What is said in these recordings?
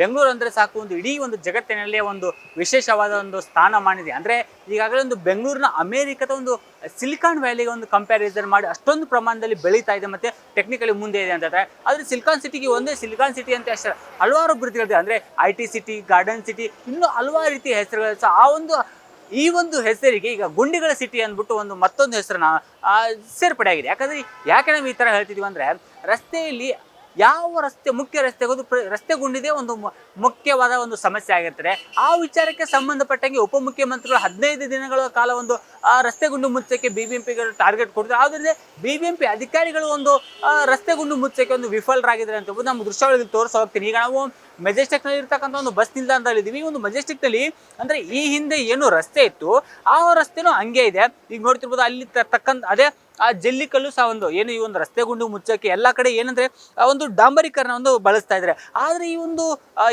ಬೆಂಗಳೂರು ಅಂದ್ರೆ ಸಾಕು ಒಂದು ಇಡೀ ಒಂದು ಜಗತ್ತಿನಲ್ಲೇ ಒಂದು ವಿಶೇಷವಾದ ಒಂದು ಸ್ಥಾನಮಾನ ಇದೆ. ಅಂದ್ರೆ ಈಗಾಗಲೇ ಒಂದು ಬೆಂಗಳೂರಿನ ಅಮೆರಿಕದ ಒಂದು ಸಿಲಿಕಾನ್ ವ್ಯಾಲಿಗೆ ಒಂದು ಕಂಪ್ಯಾರಿಸನ್ ಮಾಡಿ ಅಷ್ಟೊಂದು ಪ್ರಮಾಣದಲ್ಲಿ ಬೆಳೀತಾ ಇದೆ ಮತ್ತೆ ಟೆಕ್ನಿಕಲಿ ಮುಂದೆ ಇದೆ ಅಂತ ಹೇಳ್ತಾರೆ. ಆದ್ರೆ ಸಿಲಿಕಾನ್ ಸಿಟಿಗೆ ಒಂದೇ ಸಿಲಿಕಾನ್ ಸಿಟಿ ಅಂತ ಅಷ್ಟೇ ಹಲವಾರು ಅಭಿವೃದ್ಧಿಗಳಿದೆ. ಅಂದ್ರೆ IT ಸಿಟಿ, ಗಾರ್ಡನ್ ಸಿಟಿ, ಇನ್ನೂ ಹಲವಾರು ರೀತಿಯ ಹೆಸರುಗಳು. ಈ ಒಂದು ಹೆಸರಿಗೆ ಈಗ ಗುಂಡಿಗಳ ಸಿಟಿ ಅಂದ್ಬಿಟ್ಟು ಒಂದು ಮತ್ತೊಂದು ಹೆಸರನ್ನ ಸೇರ್ಪಡೆ ಆಗಿದೆ. ಯಾಕೆ ನಾವು ಈ ತರ ಹೇಳ್ತಿದೀವಿ ಅಂದ್ರೆ ರಸ್ತೆಯಲ್ಲಿ ಯಾವ ಮುಖ್ಯ ರಸ್ತೆ ರಸ್ತೆ ಗುಂಡಿದೆ ಒಂದು ಮುಖ್ಯವಾದ ಒಂದು ಸಮಸ್ಯೆ ಆಗಿರ್ತಾರೆ. ಆ ವಿಚಾರಕ್ಕೆ ಸಂಬಂಧಪಟ್ಟಂಗೆ ಉಪಮುಖ್ಯಮಂತ್ರಿಗಳು 15 ದಿನಗಳ ಕಾಲ ಒಂದು ರಸ್ತೆ ಗುಂಡು ಮುಚ್ಚಕ್ಕೆ BBMPಗೆ ಟಾರ್ಗೆಟ್ ಕೊಡ್ತಾರೆ. ಆದ್ರಿಂದ BBMP ಅಧಿಕಾರಿಗಳು ಒಂದು ರಸ್ತೆ ಗುಂಡು ಮುಚ್ಚಕ್ಕೆ ಒಂದು ವಿಫಲರಾಗಿದ್ದಾರೆ ಅಂತ ನಮ್ಮ ದೃಶ್ಯಾವಳಿಯಲ್ಲಿ ತೋರಿಸ ಹೋಗ್ತೀನಿ. ಈಗ ನಾವು ಮೆಜೆಸ್ಟಿಕ್ ನಲ್ಲಿ ಇರ್ತಕ್ಕಂಥ ಒಂದು ಬಸ್ ನಿಲ್ದಾಣದಲ್ಲಿದ್ದೀವಿ. ಒಂದು ಮೆಜೆಸ್ಟಿಕ್ ನಲ್ಲಿ ಅಂದ್ರೆ ಈ ಹಿಂದೆ ಏನು ರಸ್ತೆ ಇತ್ತು ಆ ರಸ್ತೆನೂ ಹಂಗೆ ಇದೆ. ಈಗ ನೋಡ್ತಿರ್ಬೋದು ಅಲ್ಲಿ ತಕ್ಕಂತ ಅದೇ ಆ ಜಲ್ಲಿಕಲ್ಲು ಸಹ ಒಂದು ಏನು ಈ ಒಂದು ರಸ್ತೆ ಗುಂಡು ಮುಚ್ಚಕ್ಕೆ ಎಲ್ಲ ಕಡೆ ಏನಂದ್ರೆ ಒಂದು ಡಾಂಬರೀಕರಣ ಒಂದು ಬಳಸ್ತಾ ಇದ್ದಾರೆ. ಆದ್ರೆ ಈ ಒಂದು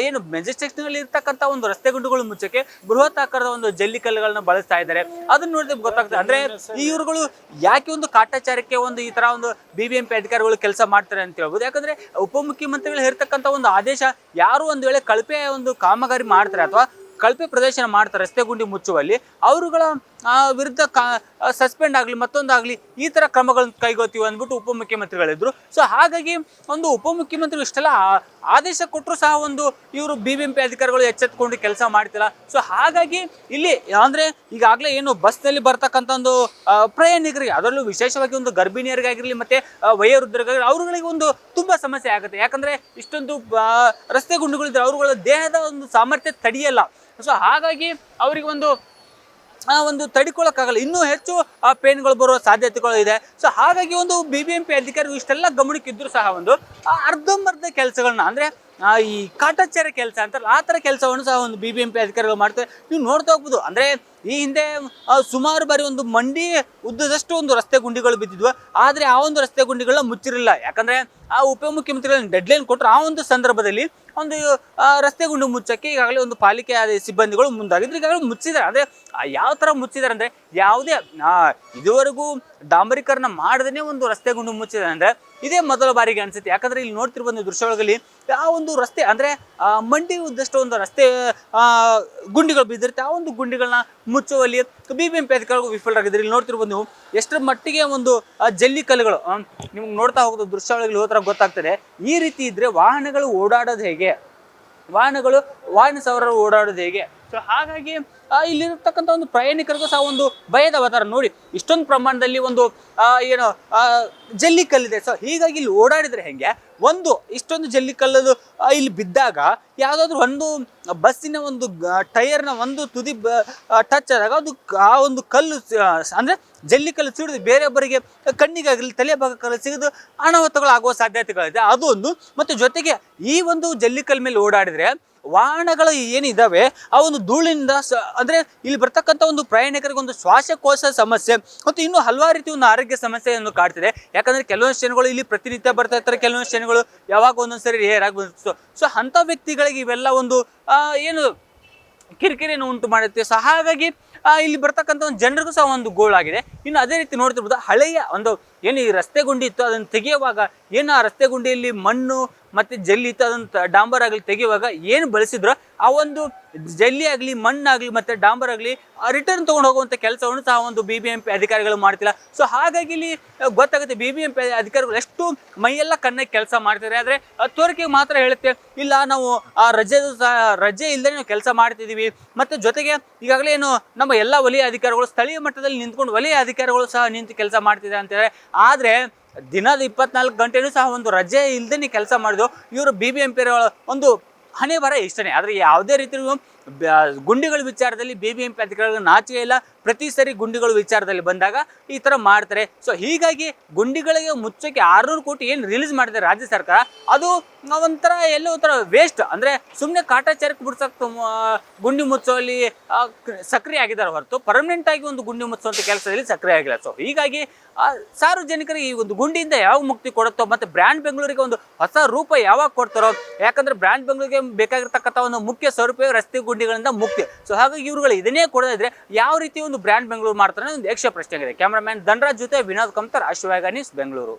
ಏನು ಮೆಜೆಸ್ಟಿಕ್ ನಲ್ಲಿ ಇರ್ತಕ್ಕಂಥ ಒಂದು ರಸ್ತೆ ಗುಂಡುಗಳು ಮುಚ್ಚಕ್ಕೆ ಬೃಹತ್ ಆಕಾರದ ಒಂದು ಜಲ್ಲಿಕಲ್ಲುಗಳನ್ನ ಬಳಸ್ತಾ ಇದ್ದಾರೆ. ಅದನ್ನ ನೋಡಿದ್ರೆ ಗೊತ್ತಾಗ್ತದೆ ಅಂದ್ರೆ ಇವ್ರುಗಳು ಯಾಕೆ ಒಂದು ಕಾಟಾಚಾರಕ್ಕೆ ಒಂದು ಈ ತರ ಒಂದು BBMP ಅಧಿಕಾರಿಗಳು ಕೆಲಸ ಮಾಡ್ತಾರೆ ಅಂತ ಹೇಳ್ಬೋದು. ಯಾಕಂದ್ರೆ ಉಪಮುಖ್ಯಮಂತ್ರಿಗಳು ಹೇರ್ತಕ್ಕಂಥ ಒಂದು ಆದೇಶ ಯಾರು ಒಂದು ವೇಳೆ ಕಳಪೆ ಒಂದು ಕಾಮಗಾರಿ ಮಾಡ್ತಾರೆ ಅಥವಾ ಕಳಪೆ ಪ್ರದರ್ಶನ ಮಾಡ್ತಾರೆ ರಸ್ತೆ ಗುಂಡಿ ಮುಚ್ಚುವಲ್ಲಿ ಅವರುಗಳ ವಿರುದ್ಧ ಸಸ್ಪೆಂಡ್ ಆಗಲಿ ಮತ್ತೊಂದಾಗಲಿ ಈ ತರ ಕ್ರಮಗಳನ್ನು ಕೈಗೊಳ್ತೀವಿ ಅಂದ್ಬಿಟ್ಟು ಉಪಮುಖ್ಯಮಂತ್ರಿಗಳಿದ್ರು. ಸೊ ಹಾಗಾಗಿ ಒಂದು ಉಪಮುಖ್ಯಮಂತ್ರಿ ಇಷ್ಟೆಲ್ಲ ಆದೇಶ ಕೊಟ್ಟರು ಸಹ ಒಂದು ಇವರು BBMP ಅಧಿಕಾರಿಗಳು ಎಚ್ಚೆತ್ಕೊಂಡು ಕೆಲಸ ಮಾಡ್ತಿಲ್ಲ. ಸೊ ಹಾಗಾಗಿ ಇಲ್ಲಿ ಅಂದ್ರೆ ಈಗಾಗಲೇ ಏನು ಬಸ್ನಲ್ಲಿ ಬರ್ತಕ್ಕಂಥ ಒಂದು ಪ್ರಯಾಣಿಕರಿಗೆ ಅದರಲ್ಲೂ ವಿಶೇಷವಾಗಿ ಒಂದು ಗರ್ಭಿಣಿಯರಿಗಾಗಿರ್ಲಿ ಮತ್ತೆ ವಯೋವೃದ್ಧರಿಗಾಗಿರಲಿ ಅವರುಗಳಿಗೆ ಒಂದು ತುಂಬಾ ಸಮಸ್ಯೆ ಆಗುತ್ತೆ. ಯಾಕಂದ್ರೆ ಇಷ್ಟೊಂದು ರಸ್ತೆ ಗುಂಡುಗಳಿದ್ರೆ ಅವರುಗಳ ದೇಹದ ಒಂದು ಸಾಮರ್ಥ್ಯ ತಡೆಯಲ್ಲ. ಸೊ ಹಾಗಾಗಿ ಅವರಿಗೆ ಒಂದು ತಡಿಕೊಳ್ಳಕ್ಕಾಗಲ್ಲ, ಇನ್ನೂ ಹೆಚ್ಚು ಪೇನ್ಗಳು ಬರುವ ಸಾಧ್ಯತೆಗಳು ಇದೆ. ಸೊ ಹಾಗಾಗಿ ಒಂದು BBMP ಅಧಿಕಾರಿಗಳು ಇಷ್ಟೆಲ್ಲ ಗಮನಕ್ಕಿದ್ರು ಸಹ ಒಂದು ಅರ್ಧಂಬರ್ಧ ಕೆಲಸಗಳನ್ನ ಅಂದ್ರೆ ಈ ಕಾಟಾಚಾರ ಕೆಲಸ ಅಂತಾರಲ್ಲ ಆ ತರ ಕೆಲಸವನ್ನು ಸಹ ಒಂದು BBMP ಅಧಿಕಾರಿಗಳು ಮಾಡ್ತಾರೆ. ನೀವು ನೋಡ್ತಾ ಹೋಗ್ಬೋದು. ಅಂದ್ರೆ ಈ ಹಿಂದೆ ಸುಮಾರು ಬಾರಿ ಒಂದು ಮಂಡಿ ಉದ್ದದಷ್ಟು ಒಂದು ರಸ್ತೆ ಗುಂಡಿಗಳು ಬಿದ್ದಿದ್ವು. ಆದ್ರೆ ಆ ಒಂದು ರಸ್ತೆ ಗುಂಡಿಗಳನ್ನ ಮುಚ್ಚಿರಲಿಲ್ಲ. ಯಾಕಂದ್ರೆ ಆ ಉಪಮುಖ್ಯಮಂತ್ರಿಗಳು ಡೆಡ್ಲೈನ್ ಕೊಟ್ಟರು. ಆ ಒಂದು ಸಂದರ್ಭದಲ್ಲಿ ಒಂದು ರಸ್ತೆ ಗುಂಡು ಮುಚ್ಚಕ್ಕೆ ಈಗಾಗಲೇ ಒಂದು ಪಾಲಿಕೆ ಸಿಬ್ಬಂದಿಗಳು ಮುಂದಾಗಿದ್ರು. ಈಗಾಗಲೇ ಮುಚ್ಚಿದ್ದಾರೆ. ಅಂದ್ರೆ ಯಾವ ತರ ಮುಚ್ಚಿದ್ದಾರೆ ಅಂದ್ರೆ ಯಾವುದೇ ಇದುವರೆಗೂ ಡಾಂಬರೀಕರಣ ಮಾಡದೇನೆ ಒಂದು ರಸ್ತೆ ಗುಂಡು ಮುಚ್ಚಿದ್ದಾರೆ ಅಂದ್ರೆ ಇದೇ ಮೊದಲ ಬಾರಿಗೆ ಅನ್ಸುತ್ತೆ. ಯಾಕಂದ್ರೆ ಇಲ್ಲಿ ನೋಡ್ತಿರ್ಬೋದು ದೃಶ್ಯಗಳಲ್ಲಿ ಆ ಒಂದು ರಸ್ತೆ ಅಂದ್ರೆ ಮಂಡಿ ಉದ್ದಷ್ಟು ಒಂದು ರಸ್ತೆ ಗುಂಡಿಗಳು ಬಿದ್ದಿರುತ್ತೆ. ಆ ಒಂದು ಗುಂಡಿಗಳನ್ನ ಮುಚ್ಚುವಲ್ಲಿ BBMP ಅಧಿಕಾರಿಗಳು ವಿಫಲರಾಗಿದ್ದಾರೆ. ಇಲ್ಲಿ ನೋಡ್ತಿರ್ಬೋದು ನೀವು ಎಷ್ಟರ ಮಟ್ಟಿಗೆ ಒಂದು ಜಲ್ಲಿ ಕಲ್ಲುಗಳು ನಿಮ್ಗೆ ನೋಡ್ತಾ ಹೋಗೋದು ದೃಶ್ಯಾವಳಿಗಳು ಹೋದ್ರೆ ಗೊತ್ತಾಗ್ತದೆ. ಈ ರೀತಿ ಇದ್ರೆ ವಾಹನಗಳು ಓಡಾಡೋದು ಹೇಗೆ, ವಾಹನ ಸವಾರರು ಓಡಾಡೋದು ಹೇಗೆ? ಸೊ ಹಾಗಾಗಿ ಇಲ್ಲಿರ್ತಕ್ಕಂಥ ಒಂದು ಪ್ರಯಾಣಿಕರಿಗೂ ಸಹ ಒಂದು ಭಯದ ವಾತಾವರಣ. ನೋಡಿ ಇಷ್ಟೊಂದು ಪ್ರಮಾಣದಲ್ಲಿ ಒಂದು ಏನು ಜಲ್ಲಿಕಲ್ಲಿದೆ. ಸೊ ಹೀಗಾಗಿ ಇಲ್ಲಿ ಓಡಾಡಿದ್ರೆ ಹೆಂಗೆ ಒಂದು ಇಷ್ಟೊಂದು ಜಲ್ಲಿಕಲ್ಲದು ಇಲ್ಲಿ ಬಿದ್ದಾಗ ಯಾವುದಾದ್ರೂ ಒಂದು ಬಸ್ಸಿನ ಒಂದು ಟೈರ್ನ ಒಂದು ತುದಿ ಟಚ್ ಆದಾಗ ಅದು ಆ ಒಂದು ಕಲ್ಲು ಅಂದ್ರೆ ಜಲ್ಲಿಕಲ್ಲು ಸಿಡಿದು ಬೇರೆಯೊಬ್ಬರಿಗೆ ಕಣ್ಣಿಗಾಗಲಿ ತಲೆ ಭಾಗಕ್ಕಾಗಲಿ ಸಿಗಿದು ಅನಾಹುತಗಳು ಆಗುವ ಸಾಧ್ಯತೆಗಳಿದೆ. ಅದು ಒಂದು ಮತ್ತೆ ಜೊತೆಗೆ ಈ ಒಂದು ಜಲ್ಲಿಕಲ್ ಮೇಲೆ ಓಡಾಡಿದ್ರೆ ವಾಹನಗಳು ಏನಿದಾವೆ ಆ ಒಂದು ಧೂಳಿನಿಂದ ಅಂದ್ರೆ ಇಲ್ಲಿ ಬರ್ತಕ್ಕಂಥ ಒಂದು ಪ್ರಯಾಣಿಕರಿಗೆ ಒಂದು ಶ್ವಾಸಕೋಶ ಸಮಸ್ಯೆ ಮತ್ತು ಇನ್ನೂ ಹಲವಾರು ರೀತಿ ಒಂದು ಆರೋಗ್ಯ ಸಮಸ್ಯೆಯನ್ನು ಕಾಡ್ತಿದೆ. ಯಾಕಂದ್ರೆ ಕೆಲವೊಂದು ಜನಗಳು ಇಲ್ಲಿ ಪ್ರತಿನಿತ್ಯ ಬರ್ತಾ ಇರ್ತಾರೆ, ಕೆಲವೊಂದು ಜನಗಳು ಯಾವಾಗ ಒಂದೊಂದ್ಸರಿ ರೇರ್ ಆಗಿ ಬಂದಿತ್ತು. ಸೊ ಅಂಥ ವ್ಯಕ್ತಿಗಳಿಗೆ ಇವೆಲ್ಲ ಒಂದು ಏನು ಕಿರಿಕಿರಿಯನ್ನು ಉಂಟು ಮಾಡುತ್ತೆ. ಸೊ ಹಾಗಾಗಿ ಇಲ್ಲಿ ಬರ್ತಕ್ಕಂಥ ಒಂದು ಜನರಿಗೂ ಸಹ ಒಂದು ಗೋಳಾಗಿದೆ. ಇನ್ನು ಅದೇ ರೀತಿ ನೋಡ್ತಿರ್ಬೋದು ಹಳೆಯ ಒಂದು ಏನು ಈ ರಸ್ತೆ ಗುಂಡಿ ಇತ್ತು ಅದನ್ನು ತೆಗೆಯುವಾಗ ಏನು ಆ ರಸ್ತೆ ಗುಂಡಿಯಲ್ಲಿ ಮಣ್ಣು ಮತ್ತೆ ಜಲ್ಲಿ ಇತ್ತು ಅದನ್ನು ಡಾಂಬರ್ ಆಗಲಿ ತೆಗೆಯುವಾಗ ಏನು ಬಳಸಿದ್ರು ಆ ಒಂದು ಜಲ್ಲಿ ಆಗಲಿ ಮಣ್ಣಾಗಲಿ ಮತ್ತೆ ಡಾಂಬರ್ ಆಗಲಿ ರಿಟರ್ನ್ ತೊಗೊಂಡು ಹೋಗುವಂಥ ಕೆಲಸವನ್ನು ಸಹ ಒಂದು BBMP ಅಧಿಕಾರಿಗಳು ಮಾಡ್ತಿಲ್ಲ. ಸೊ ಹಾಗಾಗಿ ಇಲ್ಲಿ ಗೊತ್ತಾಗುತ್ತೆ BBMP ಅಧಿಕಾರಿಗಳು ಎಷ್ಟು ಮೈಯೆಲ್ಲ ಕಣ್ಣಾಗಿ ಕೆಲಸ ಮಾಡ್ತಾರೆ. ಆದರೆ ತೋರಿಕೆ ಮಾತ್ರ ಹೇಳುತ್ತೆ ಇಲ್ಲ ನಾವು ಆ ರಜೆ ಇಲ್ಲದೆ ನಾವು ಕೆಲಸ ಮಾಡ್ತಿದ್ದೀವಿ. ಮತ್ತು ಜೊತೆಗೆ ಈಗಾಗಲೇ ಏನು ನಮ್ಮ ಎಲ್ಲ ವಲಯ ಅಧಿಕಾರಿಗಳು ಸ್ಥಳೀಯ ಮಟ್ಟದಲ್ಲಿ ನಿಂತ್ಕೊಂಡು ವಲಯ ಅಧಿಕಾರಿಗಳು ಸಹ ನಿಂತು ಕೆಲಸ ಮಾಡ್ತಿದ್ದಾರೆ ಅಂತೇಳಿ. ಆದರೆ ದಿನದ 24 ಗಂಟೆನೂ ಸಹ ಒಂದು ರಜೆ ಇಲ್ಲದೆ ಕೆಲಸ ಮಾಡಿದ್ರು ಇವರು BBMP ಒಂದು ಹಣೆ ಬರ ಇಷ್ಟನೇ. ಆದರೆ ಯಾವುದೇ ರೀತಿ ಗುಂಡಿಗಳ ವಿಚಾರದಲ್ಲಿ BBMP ಅಧಿಕಾರಿಗಳು ನಾಚಿಕೆ ಇಲ್ಲ. ಪ್ರತಿ ಸರಿ ಗುಂಡಿಗಳ ವಿಚಾರದಲ್ಲಿ ಬಂದಾಗ ಈ ಥರ ಮಾಡ್ತಾರೆ. ಸೊ ಹೀಗಾಗಿ ಗುಂಡಿಗಳಿಗೆ ಮುಚ್ಚಕ್ಕೆ 600 ಕೋಟಿ ಏನು ರಿಲೀಸ್ ಮಾಡಿದೆ ರಾಜ್ಯ ಸರ್ಕಾರ ಅದು ಒಂಥರ ಎಲ್ಲೋ ಒಂಥರ ವೇಸ್ಟ್. ಅಂದರೆ ಸುಮ್ಮನೆ ಕಾಟಾಚಾರಕ್ಕೆ ಬಿಡ್ಸಕ್ಕೆ ಗುಂಡಿ ಮುಚ್ಚುವಲ್ಲಿ ಸಕ್ರಿಯ ಆಗಿದ್ದಾರೆ ಹೊರತು ಪರ್ಮನೆಂಟ್ ಆಗಿ ಒಂದು ಗುಂಡಿ ಮುಚ್ಚುವಂಥ ಕೆಲಸದಲ್ಲಿ ಸಕ್ರಿಯ ಆಗಿಲ್ಲ. ಸೊ ಹೀಗಾಗಿ ಸಾರ್ವಜನಿಕರಿಗೆ ಈ ಒಂದು ಗುಂಡಿಯಿಂದ ಯಾವಾಗ ಮುಕ್ತಿ ಕೊಡುತ್ತೋ ಮತ್ತು ಬ್ರ್ಯಾಂಡ್ ಬೆಂಗಳೂರಿಗೆ ಒಂದು ಹೊಸ ರೂಪ ಯಾವಾಗ ಕೊಡ್ತಾರೋ. ಯಾಕಂದರೆ ಬ್ರ್ಯಾಂಡ್ ಬೆಂಗಳೂರಿಗೆ ಬೇಕಾಗಿರ್ತಕ್ಕಂಥ ಒಂದು ಮುಖ್ಯ ಸ್ವರೂಪ ರಸ್ತೆ ಗುಂಡಿಗಳಿಂದ ಮುಕ್ತಿ. ಸೊ ಹಾಗಾಗಿ ಇವುಗಳು ಇದನ್ನೇ ಕೊಡದಿದ್ರೆ ಯಾವ ರೀತಿ ಒಂದು ಬ್ರ್ಯಾಂಡ್ ಬೆಂಗಳೂರು ಮಾಡ್ತಾರೆ ಒಂದು ಯಕ್ಷ ಪ್ರಶ್ನೆ ಆಗಿದೆ. ಕ್ಯಾಮರಾಮ್ಯಾನ್ ಧನರಾಜ್ ಜೊತೆ ವಿನೋದ್ ಕಮ್ತರ್, ಅಶ್ವವೇಗ ನ್ಯೂಸ್, ಬೆಂಗಳೂರು.